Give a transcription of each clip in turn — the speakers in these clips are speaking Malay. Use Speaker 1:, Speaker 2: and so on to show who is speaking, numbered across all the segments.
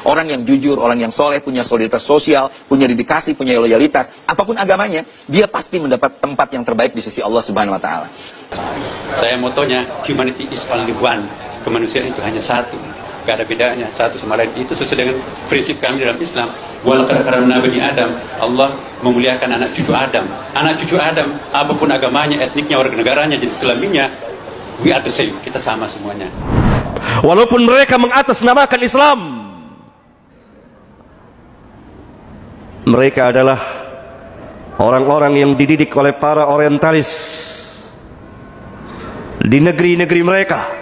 Speaker 1: Orang yang jujur, orang yang soleh, punya solidaritas sosial, punya dedikasi, punya loyalitas, apapun agamanya, dia pasti mendapat tempat yang terbaik di sisi Allah Subhanahu wa Ta'ala.
Speaker 2: Saya motonya humanity is only one. Kemanusiaan itu hanya satu, gak ada bedanya satu sama lain. Itu sesuai dengan prinsip kami dalam Islam. Walaqad karamna bani Adam, Allah memuliakan anak cucu Adam. Anak cucu Adam, apapun agamanya, etniknya, warga negaranya, jenis kelaminnya, we are the same, kita sama semuanya.
Speaker 3: Walaupun mereka mengatasnamakan Islam, mereka adalah orang-orang yang dididik oleh para orientalis di negeri-negeri mereka.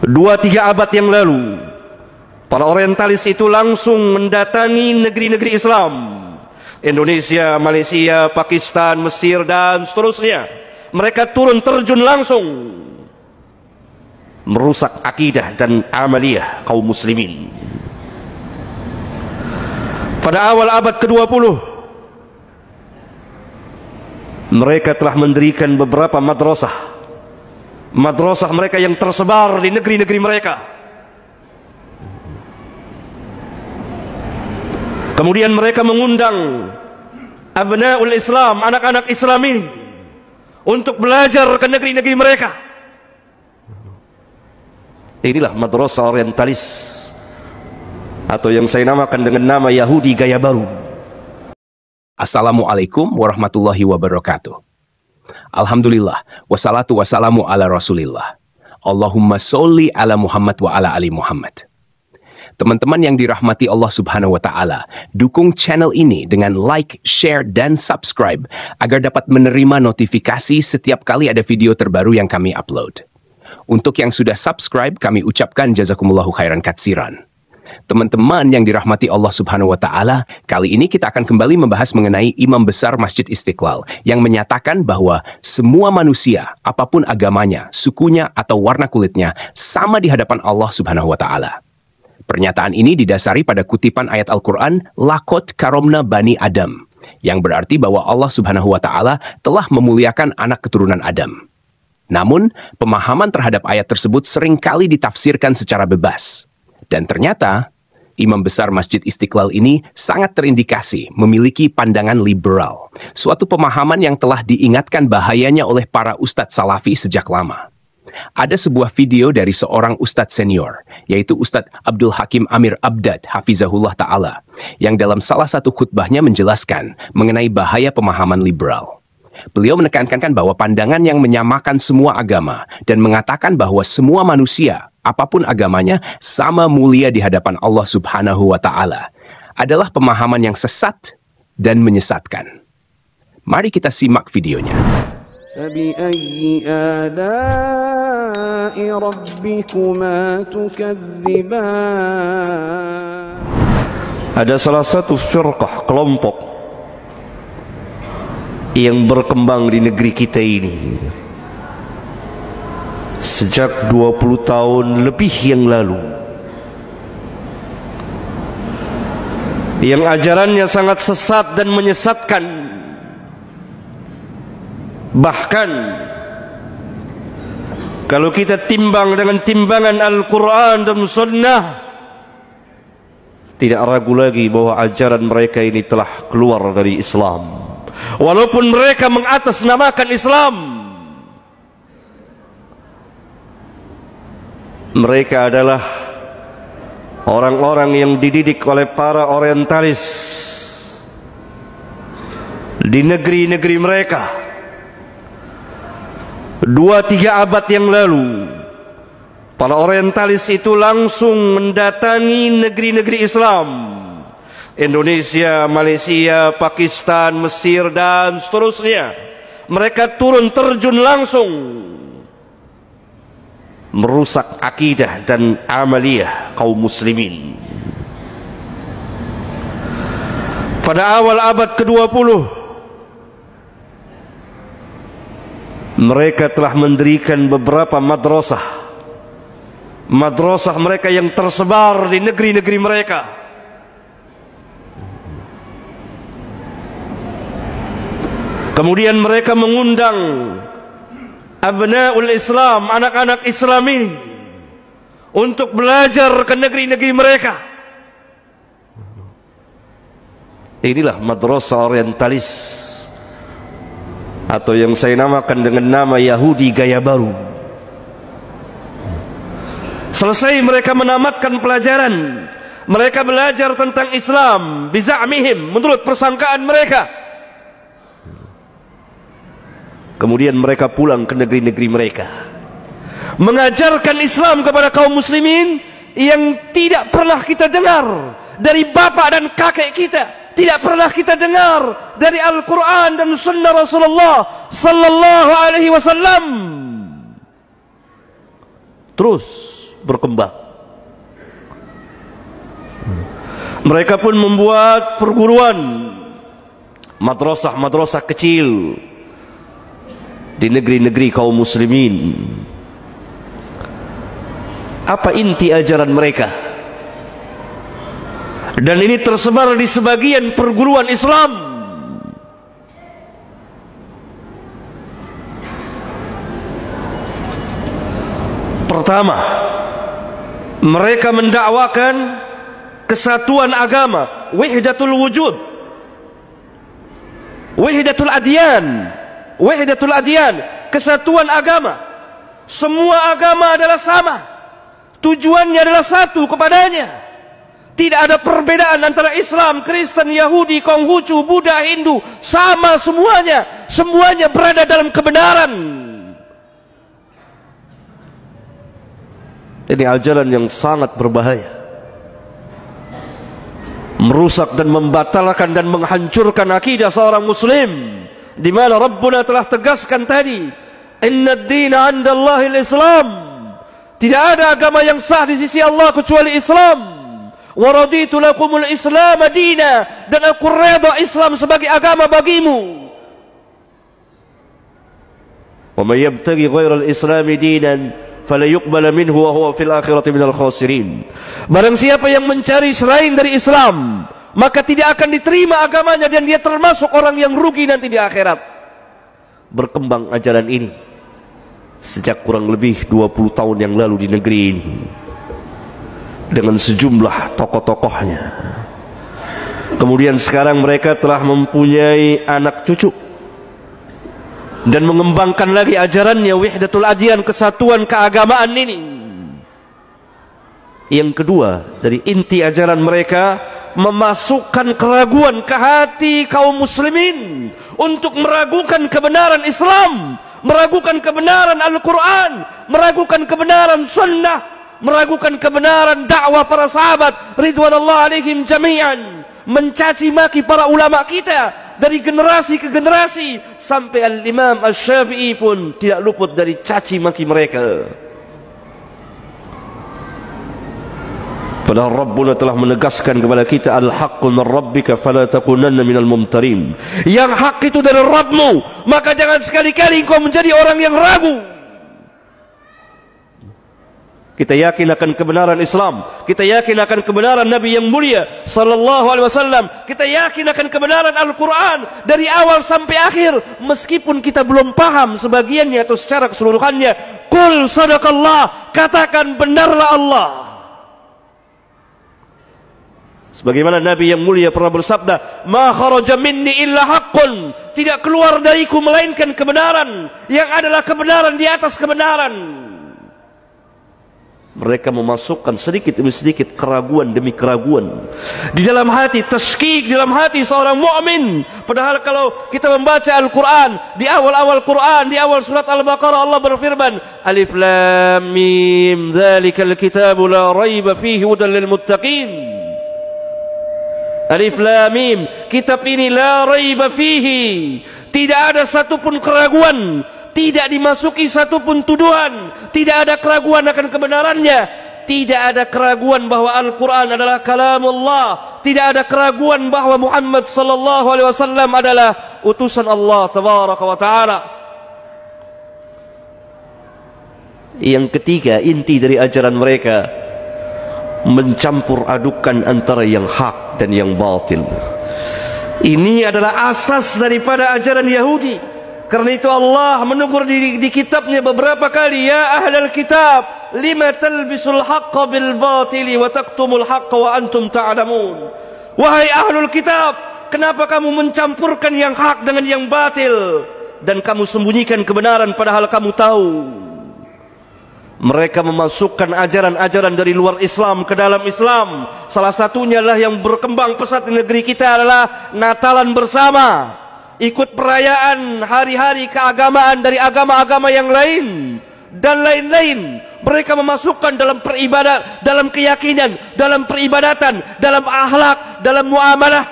Speaker 3: 2-3 abad yang lalu, para orientalis itu langsung mendatangi negeri-negeri Islam, Indonesia, Malaysia, Pakistan, Mesir, dan seterusnya. Mereka turun terjun langsung merusak akidah dan amaliyah kaum muslimin. Pada awal abad ke-20, mereka telah mendirikan beberapa madrasah mereka yang tersebar di negeri-negeri mereka. Kemudian mereka mengundang abnaul Islam, anak-anak Islam ini, untuk belajar ke negeri-negeri mereka. Inilah madrasah orientalis, atau yang saya namakan dengan nama Yahudi gaya baru.
Speaker 4: Assalamualaikum warahmatullahi wabarakatuh. Alhamdulillah, wassalatu wassalamu ala rasulillah. Allahumma sholli ala Muhammad wa ala ali Muhammad. Teman-teman yang dirahmati Allah Subhanahu wa Ta'ala, dukung channel ini dengan like, share, dan subscribe agar dapat menerima notifikasi setiap kali ada video terbaru yang kami upload. Untuk yang sudah subscribe, kami ucapkan jazakumullahu khairan katsiran. Teman-teman yang dirahmati Allah Subhanahu wa Ta'ala, kali ini kita akan kembali membahas mengenai Imam Besar Masjid Istiqlal yang menyatakan bahwa semua manusia, apapun agamanya, sukunya, atau warna kulitnya, sama di hadapan Allah Subhanahu wa Ta'ala. Pernyataan ini didasari pada kutipan ayat Al-Quran, Laqad karomna bani Adam, yang berarti bahwa Allah Subhanahu wa Ta'ala telah memuliakan anak keturunan Adam. Namun, pemahaman terhadap ayat tersebut seringkali ditafsirkan secara bebas. Dan ternyata, Imam Besar Masjid Istiqlal ini sangat terindikasi memiliki pandangan liberal, suatu pemahaman yang telah diingatkan bahayanya oleh para ustadz salafi sejak lama. Ada sebuah video dari seorang ustadz senior, yaitu Ustadz Abdul Hakim Amir Abdad, Hafizahullah Ta'ala, yang dalam salah satu khutbahnya menjelaskan mengenai bahaya pemahaman liberal. Beliau menekankan bahwa pandangan yang menyamakan semua agama dan mengatakan bahwa semua manusia, apapun agamanya, sama mulia di hadapan Allah Subhanahu wa Ta'ala adalah pemahaman yang sesat dan menyesatkan. Mari kita simak videonya.
Speaker 5: فَبِأَيِّ آلَاءِ رَبِّكُمَا تُكَذِّبَانِ.
Speaker 3: Ada salah satu firqah, kelompok yang berkembang di negeri kita ini sejak 20 tahun lebih yang lalu, yang ajarannya sangat sesat dan menyesatkan. Bahkan kalau kita timbang dengan timbangan Al-Quran dan Sunnah, tidak ragu lagi bahwa ajaran mereka ini telah keluar dari Islam. Walaupun mereka mengatasnamakan Islam, mereka adalah orang-orang yang dididik oleh para orientalis di negeri-negeri mereka. 2-3 abad yang lalu, para orientalis itu langsung mendatangi negeri-negeri Islam, Indonesia, Malaysia, Pakistan, Mesir, dan seterusnya. Mereka turun terjun langsung merusak akidah dan amaliyah kaum muslimin. Pada awal abad ke-20, mereka telah mendirikan beberapa madrasah mereka yang tersebar di negeri-negeri mereka. Kemudian mereka mengundang abnaul Islam, anak-anak Islam ini, untuk belajar ke negeri-negeri mereka. Inilah madrasah orientalis, atau yang saya namakan dengan nama Yahudi gaya baru. Selesai mereka menamatkan pelajaran, mereka belajar tentang Islam biza'mihim, menurut persangkaan mereka. Kemudian mereka pulang ke negeri-negeri mereka, mengajarkan Islam kepada kaum muslimin yang tidak pernah kita dengar dari bapak dan kakek kita, tidak pernah kita dengar dari Al-Quran dan Sunnah Rasulullah Sallallahu Alaihi Wasallam. Terus berkembang. Mereka pun membuat perguruan, madrasah-madrasah kecil di negeri-negeri kaum muslimin. Apa inti ajaran mereka? Dan ini tersebar di sebagian perguruan Islam. Pertama, mereka mendakwakan kesatuan agama, wahdatul wujud, wahdatul adyan, kesatuan agama. Semua agama adalah sama, tujuannya adalah satu kepadanya. Tidak ada perbedaan antara Islam, Kristen, Yahudi, Konghucu, Buddha, Hindu. Sama semuanya. Semuanya berada dalam kebenaran. Ini ajaran yang sangat berbahaya, merusak dan membatalkan dan menghancurkan akidah seorang muslim, di mana Rabbuna telah tegaskan tadi, inna ad-dina 'inda Allahil Islam. Tidak ada agama yang sah di sisi Allah kecuali Islam. Wa raditu lakumul Islam dina, dan aku redha Islam sebagai agama bagimu. Wa may yabtaghi ghairal Islam dinan fala yuqbal minhu wa huwa fil akhirati minal khasirin. Barang siapa yang mencari selain dari Islam, maka tidak akan diterima agamanya dan dia termasuk orang yang rugi nanti di akhirat. Berkembang ajaran ini sejak kurang lebih 20 tahun yang lalu di negeri ini, dengan sejumlah tokoh-tokohnya. Kemudian sekarang mereka telah mempunyai anak cucu dan mengembangkan lagi ajarannya, wahdatul adyan, kesatuan keagamaan ini. Yang kedua, dari inti ajaran mereka, memasukkan keraguan ke hati kaum muslimin untuk meragukan kebenaran Islam, meragukan kebenaran Al-Quran, meragukan kebenaran Sunnah, meragukan kebenaran dakwah para sahabat ridwanullah alaihim jami'an, mencaci maki para ulama kita dari generasi ke generasi, sampai Al-Imam Asy-Syafi'i pun tidak luput dari caci maki mereka. Padahal Rabbuna telah menegaskan kepada kita, al-haqqu min rabbika fala takunanna minal mumtarin. Yang hak itu dari Rabbmu, maka jangan sekali-kali engkau menjadi orang yang ragu. Kita yakin akan kebenaran Islam, kita yakin akan kebenaran Nabi yang mulia sallallahu alaihi wasallam, kita yakin akan kebenaran Al-Quran dari awal sampai akhir, meskipun kita belum paham sebagiannya atau secara keseluruhannya. Qul sadaqallah, katakan benarlah Allah. Sebagaimana Nabi yang mulia pernah bersabda, ma kharaja minni illa haqqun, tidak keluar dariku melainkan kebenaran, yang adalah kebenaran di atas kebenaran. Mereka memasukkan sedikit demi sedikit keraguan demi keraguan di dalam hati, tasykik di dalam hati seorang mukmin. Padahal kalau kita membaca Al-Quran, di awal-awal Quran, di awal surat Al-Baqarah, Allah berfirman, Alif Lam Mim, dzalikal kitabu la raiba fihi hudan lil muttaqin. Alif Lam Mim, kitab ini la raiba fihi, tidak ada satupun keraguan, tidak dimasuki satupun tuduhan, tidak ada keraguan akan kebenarannya, tidak ada keraguan bahwa Al-Quran adalah kalamullah, tidak ada keraguan bahwa Muhammad sallallahu alaihi wasallam adalah utusan Allah tabaraka wa taala. Yang ketiga, inti dari ajaran mereka, mencampur adukan antara yang hak dan yang batil. Ini adalah asas daripada ajaran Yahudi. Karena itu Allah menegur di kitabnya beberapa kali, ya ahlal kitab, lima talbisul haqqa bil batili wa taqtumul haqqa wa antum ta'lamun. Wahai ahlul kitab, kenapa kamu mencampurkan yang hak dengan yang batil dan kamu sembunyikan kebenaran padahal kamu tahu? Mereka memasukkan ajaran-ajaran dari luar Islam ke dalam Islam. Salah satunya lah yang berkembang pesat di negeri kita adalah Natalan bersama, ikut perayaan hari-hari keagamaan dari agama-agama yang lain dan lain-lain. Mereka memasukkan dalam peribadat, dalam keyakinan, dalam peribadatan, dalam akhlak, dalam muamalah.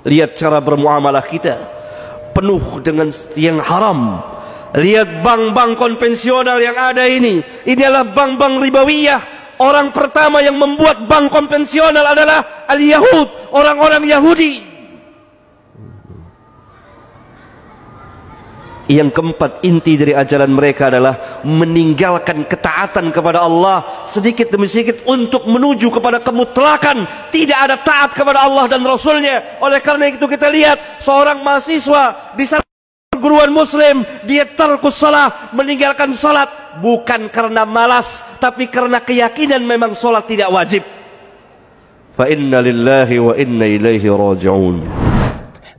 Speaker 3: Lihat cara bermuamalah kita, penuh dengan yang haram. Lihat bank-bank konvensional yang ada ini. Ini adalah bank-bank ribawiyah. Orang pertama yang membuat bank konvensional adalah al-Yahud, orang-orang Yahudi. Yang keempat, inti dari ajaran mereka adalah meninggalkan ketaatan kepada Allah sedikit demi sedikit untuk menuju kepada kemutlakan. Tidak ada taat kepada Allah dan Rasulnya. Oleh karena itu kita lihat seorang mahasiswa di perguruan muslim, dia tarkus salat, meninggalkan salat bukan karena malas, tapi karena keyakinan memang salat tidak wajib. Fa inna lillahi wa inna ilaihi raji'un.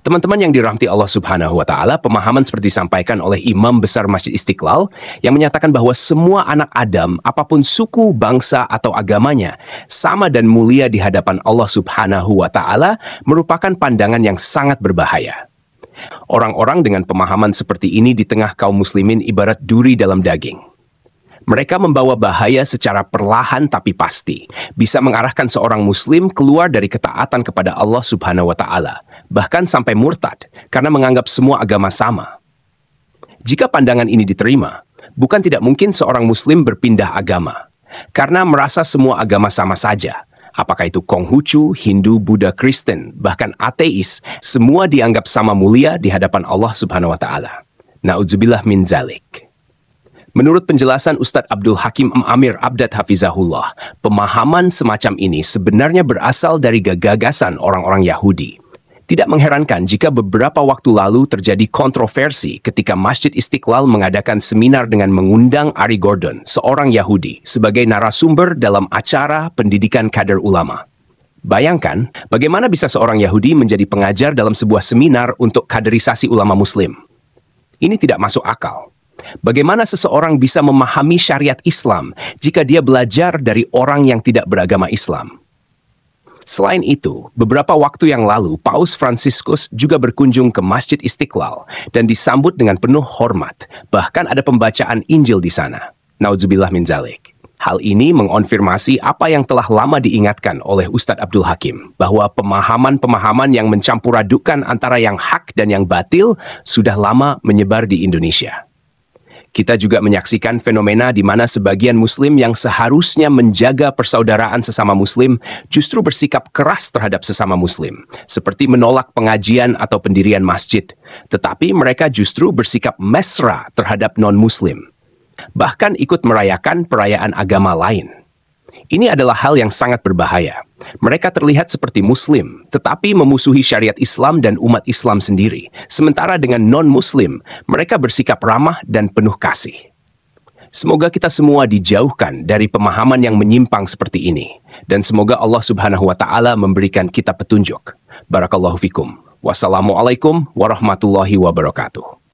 Speaker 4: Teman-teman yang dirahmati Allah Subhanahu wa Ta'ala, pemahaman seperti disampaikan oleh Imam Besar Masjid Istiqlal yang menyatakan bahwa semua anak Adam, apapun suku, bangsa, atau agamanya, sama dan mulia di hadapan Allah Subhanahu wa Ta'ala, merupakan pandangan yang sangat berbahaya. Orang-orang dengan pemahaman seperti ini di tengah kaum muslimin ibarat duri dalam daging. Mereka membawa bahaya secara perlahan tapi pasti, bisa mengarahkan seorang muslim keluar dari ketaatan kepada Allah Subhanahu wa Ta'ala, bahkan sampai murtad karena menganggap semua agama sama. Jika pandangan ini diterima, bukan tidak mungkin seorang muslim berpindah agama karena merasa semua agama sama saja. Apakah itu Konghucu, Hindu, Buddha, Kristen, bahkan ateis, semua dianggap sama mulia di hadapan Allah Subhanahu wa Ta'ala. Na'udzubillah min zalik. Menurut penjelasan Ustadz Abdul Hakim Amir Abdad Hafizahullah, pemahaman semacam ini sebenarnya berasal dari gagasan orang-orang Yahudi. Tidak mengherankan jika beberapa waktu lalu terjadi kontroversi ketika Masjid Istiqlal mengadakan seminar dengan mengundang Ari Gordon, seorang Yahudi, sebagai narasumber dalam acara pendidikan kader ulama. Bayangkan, bagaimana bisa seorang Yahudi menjadi pengajar dalam sebuah seminar untuk kaderisasi ulama muslim? Ini tidak masuk akal. Bagaimana seseorang bisa memahami syariat Islam jika dia belajar dari orang yang tidak beragama Islam? Selain itu, beberapa waktu yang lalu, Paus Fransiskus juga berkunjung ke Masjid Istiqlal dan disambut dengan penuh hormat. Bahkan ada pembacaan Injil di sana. Naudzubillah min zalik. Hal ini mengonfirmasi apa yang telah lama diingatkan oleh Ustadz Abdul Hakim, bahwa pemahaman-pemahaman yang mencampuradukan antara yang hak dan yang batil sudah lama menyebar di Indonesia. Kita juga menyaksikan fenomena di mana sebagian muslim yang seharusnya menjaga persaudaraan sesama muslim justru bersikap keras terhadap sesama muslim, seperti menolak pengajian atau pendirian masjid, tetapi mereka justru bersikap mesra terhadap non-muslim, bahkan ikut merayakan perayaan agama lain. Ini adalah hal yang sangat berbahaya. Mereka terlihat seperti muslim, tetapi memusuhi syariat Islam dan umat Islam sendiri. Sementara dengan non-muslim, mereka bersikap ramah dan penuh kasih. Semoga kita semua dijauhkan dari pemahaman yang menyimpang seperti ini. Dan semoga Allah Subhanahu wa Ta'ala memberikan kita petunjuk. Barakallahu fikum. Wassalamualaikum warahmatullahi wabarakatuh.